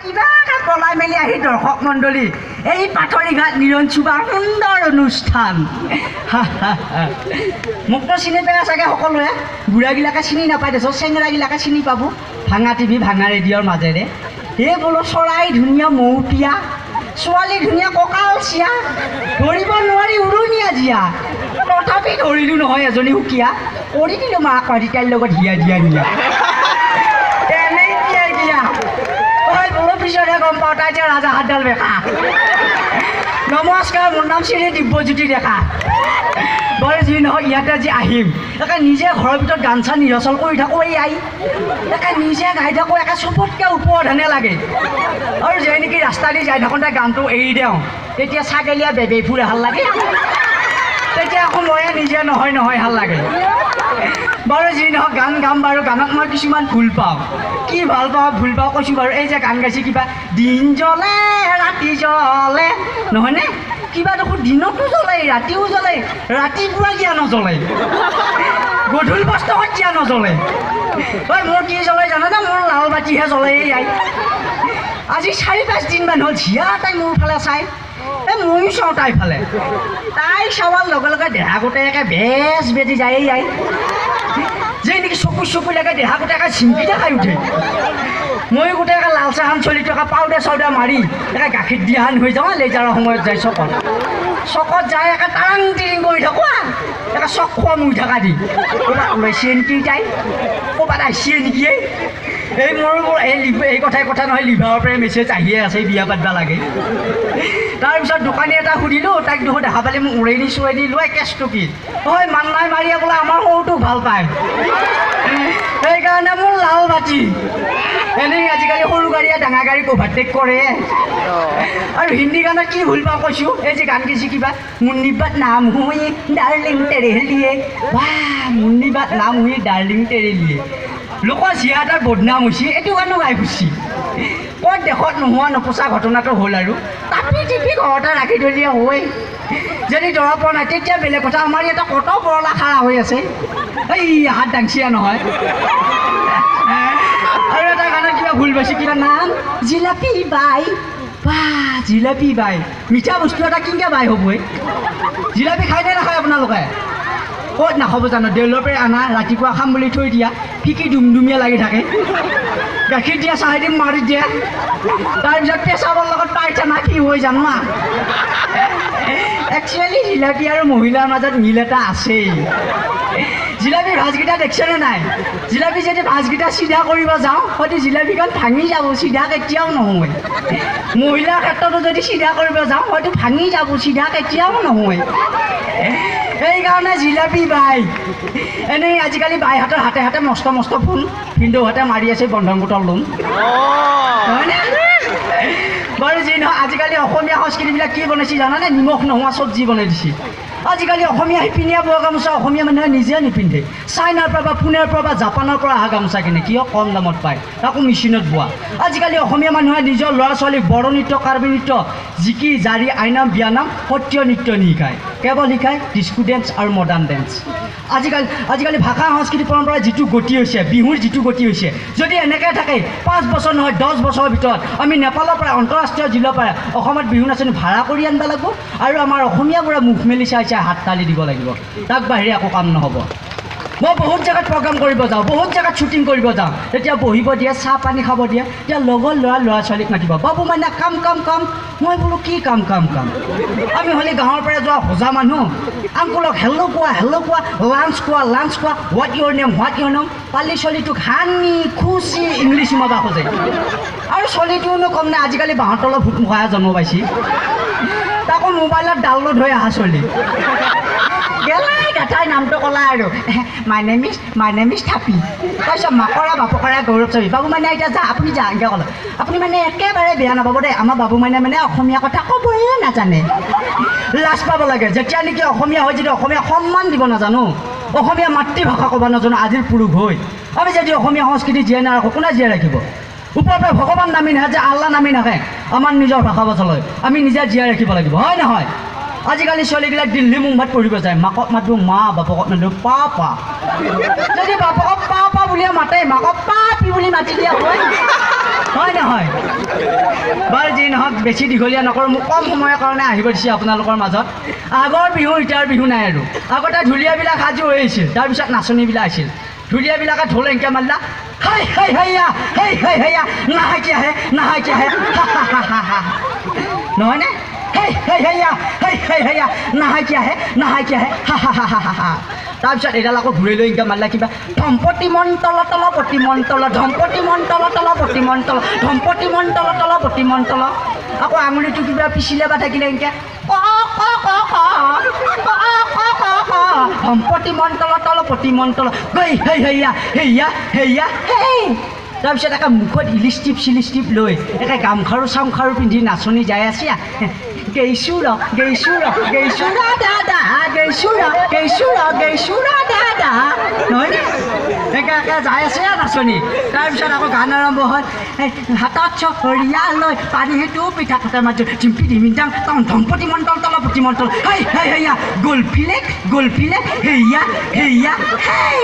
কিবা পলাই মেলি আহি দৰ্শক মণ্ডলী এই পাথৰিঘাট নিৰণ চুবাৰ সুন্দৰ অনুষ্ঠান মোকতো চিনি পাই চাগে সকলোৱে বুঢ়াগিলাকে চিনি নাপায় দেচোন চেঙৰাগিলাকে চিনি পাব ভাঙা টিভি ভাঙা ৰেডিঅ'ৰ মাজেৰে এই বোলো চৰাই ধুনীয়া মৌপিয়া ছোৱালী ধুনীয়া কঁকাল চিয়া ধৰিব নোৱাৰি উৰুণীয়া জীয়া তথাপি ধৰিলোঁ নহয় এজনী সুকীয়া কৰি দিলোঁ মাক তাইৰ লগত হিয়া দিয়া নিয়া এনেই দিয়া দিয়া বোলো পিছতহে গম পাওঁ তাই যে ৰাজাহাতডাল বেকা নমস্কাৰ মোৰ নাম শ্ৰী দিব্যজ্যোতি ডেকা বাৰু যি নহয় ইয়াতে আজি আহিম একে নিজে ঘৰৰ ভিতৰত গান চান ৰিহাৰ্চল কৰি থাকোঁ এই আই একে নিজে গাই থাকোঁ একে চবতকৈ ওপৰত হেনে লাগে আৰু যে নেকি ৰাস্তা দি যাই থাকোঁতে গানটো এৰি দিওঁ তেতিয়া ছাগলীয়া বেবে ফুৰে ভাল লাগে তেতিয়া আকৌ ময়ে নিজে নহয় নহয় ভাল লাগে বাৰু যি নহওক গান গাম বাৰু গানত মই কিছুমান ভুল পাওঁ কি ভাল পাওঁ ভুল পাওঁ কৈছোঁ বাৰু এই যে গান গাইছে কিবা দিন জ্বলে ৰাতি জ্বলে নহয়নে কিবা দেখোন দিনতো জ্বলে ৰাতিও জ্বলে ৰাতিপুৱা কিয় নজ্বলে গধূলি বস্তুত কিয় নজ্বলে ঐ মোৰ কি জ্বলে জানানে মোৰ লাল বাতিহে জ্বলে এই আজি 4-5 দিনমান হ'ল ঝিয়া তাই মোৰ ফালে চাই এই ময়ো চাওঁ তাই ফালে তাই চাৱাৰ লগে লগে দেহা গোটেই বেজ বেজি যায় এই যে নেকি চকু লাগে দেহা গোটেই ঝিমকিটা খাই উঠে ময়ো গোটেই লাল চাহান চলি থকা পাউডাৰ চাউডাৰ মাৰি গাখীৰ দিয়াহান হৈ যাওঁ লেজাৰৰ সময়ত যায় চকত যায় টাৰাং টিৰিং কৰি থাকোঁ চক খোৱা মুই থকা দি ক'ৰবাত ওলাইছে নেকি তাই ক'ৰবাত আহিছে নেকি এই মোৰ এই কথাই কথা নহয় লিভাৰৰ পৰাই মেছেজ আহিয়ে আছে বিয়া পাতিব লাগে তাৰপিছত দোকানী এটা সুধিলোঁ তাইক দেখোন দেখা পালে মোক উৰাই নিছোঁ দি লোৱাই কেছটো কি ঐ মান্নাই মাৰিয়া বোলে আমাৰ সৰুটোক ভাল পায় সেইকাৰণে মোৰ লাল বাতি এনেই আজিকালি সৰু গাড়ীয়ে ডাঙৰ গাড়ীক অভাৰটেক কৰে আৰু হিন্দী গানত কি ভুল পাওঁ কৈছোঁ এই যে গান গাইছে কিবা মুন্নিবাত নাম হুই ডাৰ্লিং তেৰে লিয়ে বাহ মুন্নিবাত নাম হুই ডাৰ্লিং তেৰে লিয়ে লোকৰ জীয়া এটাৰ বদনাম হৈছে এইটো গানো গাই ফুৰিছে ক'ত দেশত নোহোৱা নপচা ঘটনাটো হ'ল আৰু তাপি টিপি ঘৰতে ৰাখি থলীয়া হৈ যদি দৰা পোৱা নাই তেতিয়া বেলেগ কথা আমাৰ ইয়াতে কত বৰলা খাৰা হৈ আছে এই হাত দাংচিয়া নহয় আৰু এটা গানত কিবা ভুল পাইছে কিবা নাম জিলাপি বাই বাহ জিলাপি বাই মিঠা বস্তু এটা কিনকে বাই হ'ব জিলাপি খাই নে নাখায় আপোনালোকে ক'ত নাখাব জানো দেউলৰ পৰা আনা ৰাতিপুৱা খাম বুলি থৈ দিয়া ফিকি ডুমডুমীয়া লাগি থাকে গাখীৰ দিয়া চাহে দিম মাৰি দিয়া তাৰপিছত পেচাবৰ লগত পাইথানা কি হৈ জানো না একচুৱেলি জিলাপি আৰু মহিলাৰ মাজত মিল এটা আছেই জিলাপি ভাজকেইটা দেখিছেনে নাই জিলাপি যদি ভাজকেইটা চিধা কৰিব যাওঁ হয়তো জিলাপিখন ভাঙি যাব চিধা কেতিয়াও নহয় মহিলাৰ ক্ষেত্ৰতো যদি চিধা কৰিব যাওঁ হয়তো ভাঙি যাব চিধা কেতিয়াও নহয় সেইকাৰণে জিলাপি বাই এনেই আজিকালি বাইহঁতৰ হাতে হাতে মস্ত মস্ত ফোন ভিনদেউহঁতে মাৰি আছে বন্ধন গোটৰ লোন হয়নে বাৰু যি নহয় আজিকালি অসমীয়া সংস্কৃতিবিলাক কি বনাইছে জানানে নিমখ নোহোৱা চব্জি বনাই দিছে আজিকালি অসমীয়া শিপিনীয়া বোৱা গামোচা অসমীয়া মানুহে নিজে নিপিন্ধে চাইনাৰ পৰা বা পুনেৰ পৰা বা জাপানৰ পৰা অহা গামোচা কিনে কিয় কম দামত পায় তাকো মেচিনত বোৱা আজিকালি অসমীয়া মানুহে নিজৰ ল'ৰা ছোৱালীক বড়ো নৃত্য কাৰ্বি নৃত্য জিকি জাৰি আইনাম বিয়ানাম সত্ৰীয় নৃত্য নিশিকায় কেৱল শিকায় ডিস্কো ডেন্স আৰু মডাৰ্ণ ডেন্স আজিকালি ভাষা সংস্কৃতি পৰম্পৰা যিটো গতি হৈছে বিহুৰ যিটো গতি হৈছে যদি এনেকৈ থাকে 5 বছৰ নহয় 10 বছৰৰ ভিতৰত আমি নেপালৰ পৰা আন্তঃৰাষ্ট্ৰীয় জিলাৰ পৰা অসমত বিহু নাচনি ভাড়া কৰি আনিব লাগিব আৰু আমাৰ অসমীয়াবোৰে মুখ মেলি চাই হাত তালি দিব লাগিব তাক বাহিৰে একো কাম নহ'ব মই বহুত জেগাত প্ৰগ্ৰাম কৰিব যাওঁ বহুত জেগাত শ্বুটিং কৰিব যাওঁ তেতিয়া বহিব দিয়ে চাহ পানী খাব দিয়ে তেতিয়া লগৰ ল'ৰা ছোৱালীক মাতিব বাবু মানে কাম কাম কাম মই বোলো কি কাম কাম কাম আমি হ'লে গাঁৱৰ পৰা যোৱা হোজা মানুহ আংকুলক হেল্ল' কোৱা লাঞ্চ কোৱা হোৱাট ইয়ৰ নেম পালি চলিটোক হানি খুচি ইংলিছ সোমাবা খোজে আৰু চলিটোনো কম নাই আজিকালি বাঁহৰ তলত ভূত মুখাই জন্ম পাইছে তাকো মোবাইলত ডাউনলোড হৈ অহা চলি গেলাই গাঠাই নামটো ক'লা আৰু মাই নেম ইজ থাপি তাৰপিছত মাকৰা বাপকৰা গৌৰৱ ছবি বাবু মানে এতিয়া যা আপুনি যা এনেকৈ ক'লে আপুনি মানে একেবাৰে বেয়া নাপাব দেই আমাৰ বাবু মানে অসমীয়া কথা ক'বহে নাজানে লাজ পাব লাগে যেতিয়া নেকি অসমীয়া হয় যদি অসমীয়া সন্মান দিব নাজানো অসমীয়া মাতৃভাষা ক'ব নাজানো আজিৰ পুৰুষ হৈ আমি যদি অসমীয়া সংস্কৃতি জীয়াই নাৰাখোঁ কোনে জীয়াই ৰাখিব ওপৰৰ পৰা ভগৱান নামি নাহে যে আল্লাহ নামি নাহে আমাৰ নিজৰ ভাষা ভাষালৈ আমি নিজে জীয়াই ৰাখিব লাগিব হয় নহয় আজিকালি ছোৱালীবিলাক দিল্লী মুম্বাইত পঢ়িব যায় মাকক মাতোঁ মা বাপকক নাদোঁ পাপা যদি বাপকক পাপা বুলিয়ে মাতে মাকক পাপি বুলি মাতি দিয়া হয় হয় নহয় বাৰু যি নহওক বেছি দীঘলীয়া নকৰোঁ মোক কম সময়ৰ কাৰণে আহিব দিছে আপোনালোকৰ মাজত আগৰ বিহু এতিয়াৰ বিহু নাই আৰু আগতে ঢুলীয়াবিলাক সাজু হৈ আছিল তাৰপিছত নাচনীবিলাক আছিল ঢুলীয়াবিলাকে ঢোল এনেকৈ মাৰিলা হাই হাই হাইয়া হেই হেই হেইয়া নাহাইকি আহে নহয়নে হেই হেই হেইয়া হেই হেই হেইয়া নাহাইকি আহে তাৰপিছত এডাল আকৌ ঘূৰি লৈ এনেকৈ মাৰিলা কিবা ধম্পতি মন তল তল পতি মন তল ধম্পতি মন তল তল পতি মন তল ধম্পতি মন তল তল পতি মন তল আকৌ আঙুলিটো কিবা পিছিলে বা থাকিলে এনেকৈ ধম্পতি মন তল তল পতি মন তল গৈ হেই হেইয়া হেইয়া হেইয়া হেই তাৰপিছত একে মুখত ইলিষ্টিপ চিলিষ্টিপ লৈ একে গামখাৰু চামখাৰু পিন্ধি নাচনি যাই আছে গৈছোঁ ৰ দাদা নহয়নে একে একে যাই আছে নাচনি তাৰপিছত আকৌ গান আৰম্ভ হয় হাতত চকৰীয়া লৈ পানী সেইটো পিঠা কটা মাজত চিম্পি ডিমিন্টাং ধম্পতি মণ্ডল তলপতি মণ্ডল হেই হেই হেইয়া গল্ফিলে হেইয়া হেই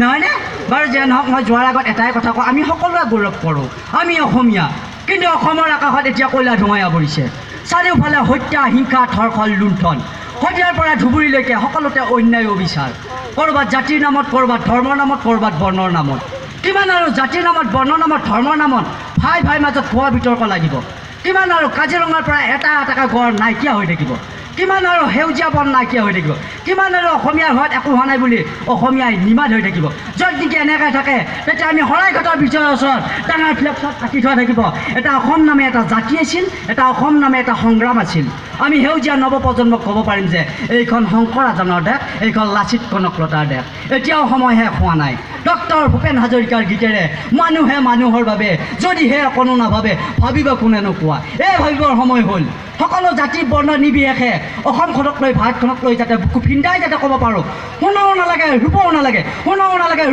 নহয়নে বাৰু যে নহওক মই যোৱাৰ আগত এটাই কথা কওঁ আমি সকলোৱে গৌৰৱ কৰোঁ আমি অসমীয়া কিন্তু অসমৰ আকাশত এতিয়া কয়লা ধোঁৱাই আৱৰিছে চাৰিওফালে হত্যা হিংসা ধৰ্ষণ লুণ্ঠন শদিয়াৰ পৰা ধুবুৰীলৈকে সকলোতে অন্যায় অবিচাৰ ক'ৰবাত জাতিৰ নামত ক'ৰবাত ধৰ্মৰ নামত ক'ৰবাত বৰ্ণৰ নামত কিমান আৰু জাতিৰ নামত বৰ্ণৰ নামত ধৰ্মৰ নামত ভাই মাজত খোৱা বিতৰ্ক লাগিব কিমান আৰু কাজিৰঙাৰ পৰা এটা এটাকৈ গড় নাইকিয়া হৈ থাকিব কিমান আৰু সেউজীয়া বন নাইকিয়া হৈ থাকিব কিমান আৰু অসমীয়াৰ ঘৰত একো হোৱা নাই বুলি অসমীয়াই নিমাত হৈ থাকিব য'ত নেকি এনেকৈ থাকে তেতিয়া আমি শৰাইঘাটৰ বিজয়ৰ ওচৰত ডাঙৰ ফ্লেক্সত আঁকি থোৱা থাকিব এটা অসম নামে এটা জাতি আছিল এটা অসম নামে এটা সংগ্ৰাম আছিল আমি সেউজীয়া নৱপ্ৰজন্মক ক'ব পাৰিম যে এইখন শংকৰ আজানৰ দেশ এইখন লাচিত কনকলতাৰ দেশ এতিয়াও সময় শেষ হোৱা নাই ডক্টৰ ভূপেন হাজৰিকাৰ গীতেৰে মানুহে মানুহৰ বাবে যদিহে অকণো নাভাবে ভাবিব কোনেনো কোৱা এই ভাবিবৰ সময় হ'ল সকলো জাতি বৰ্ণ নিৰ্বিশেষে অসমখনক লৈ ভাৰতখনক লৈ যাতে বুকু ফিন্দাই যাতে ক'ব পাৰোঁ সোণাও নালাগে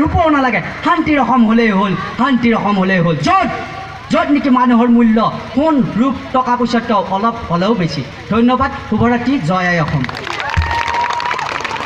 ৰূপও নালাগে শান্তিৰ অসম হ'লেই হ'ল য'ত নেকি মানুহৰ মূল্য সোণ ৰূপ টকা পইচাতকৈ অলপ হ'লেও বেছি ধন্যবাদ শুভৰাত্ৰি জয় আই অসম